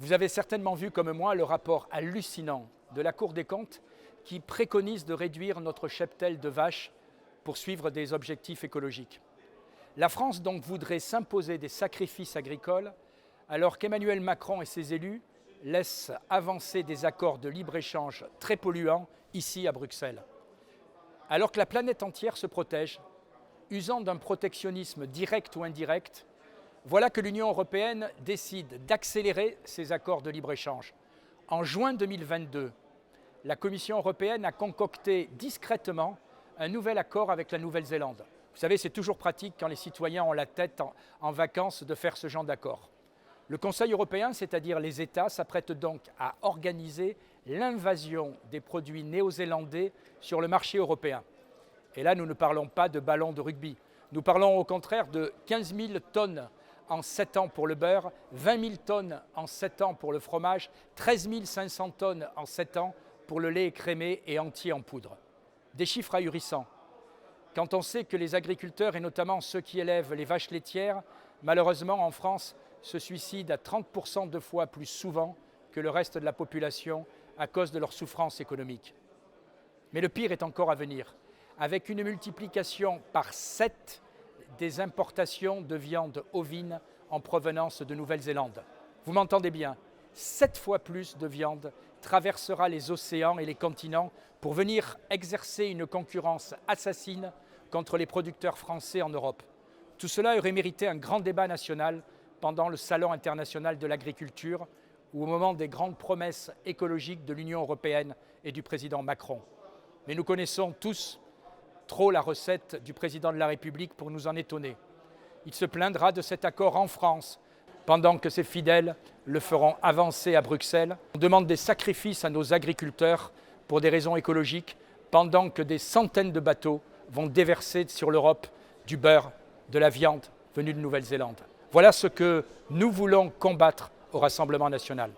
Vous avez certainement vu comme moi le rapport hallucinant de la Cour des comptes qui préconise de réduire notre cheptel de vaches pour suivre des objectifs écologiques. La France donc voudrait s'imposer des sacrifices agricoles alors qu'Emmanuel Macron et ses élus laissent avancer des accords de libre-échange très polluants ici à Bruxelles. Alors que la planète entière se protège, usant d'un protectionnisme direct ou indirect, voilà que l'Union européenne décide d'accélérer ces accords de libre-échange. En juin 2022, la Commission européenne a concocté discrètement un nouvel accord avec la Nouvelle-Zélande. Vous savez, c'est toujours pratique quand les citoyens ont la tête en vacances de faire ce genre d'accord. Le Conseil européen, c'est-à-dire les États, s'apprête donc à organiser l'invasion des produits néo-zélandais sur le marché européen. Et là, nous ne parlons pas de ballons de rugby. Nous parlons au contraire de 15 000 tonnes en 7 ans pour le beurre, 20 000 tonnes en 7 ans pour le fromage, 13 500 tonnes en 7 ans pour le lait écrémé et entier en poudre. Des chiffres ahurissants. Quand on sait que les agriculteurs, et notamment ceux qui élèvent les vaches laitières, malheureusement en France, se suicident à 30% de fois plus souvent que le reste de la population à cause de leur souffrance économique. Mais le pire est encore à venir, avec une multiplication par 7 des importations de viande ovine en provenance de Nouvelle-Zélande. Vous m'entendez bien, 7 fois plus de viande traversera les océans et les continents pour venir exercer une concurrence assassine contre les producteurs français en Europe. Tout cela aurait mérité un grand débat national pendant le Salon international de l'agriculture ou au moment des grandes promesses écologiques de l'Union européenne et du président Macron. Mais nous connaissons tous trop la recette du président de la République pour nous en étonner. Il se plaindra de cet accord en France, pendant que ses fidèles le feront avancer à Bruxelles. On demande des sacrifices à nos agriculteurs pour des raisons écologiques, pendant que des centaines de bateaux vont déverser sur l'Europe du beurre, de la viande venue de Nouvelle-Zélande. Voilà ce que nous voulons combattre au Rassemblement national.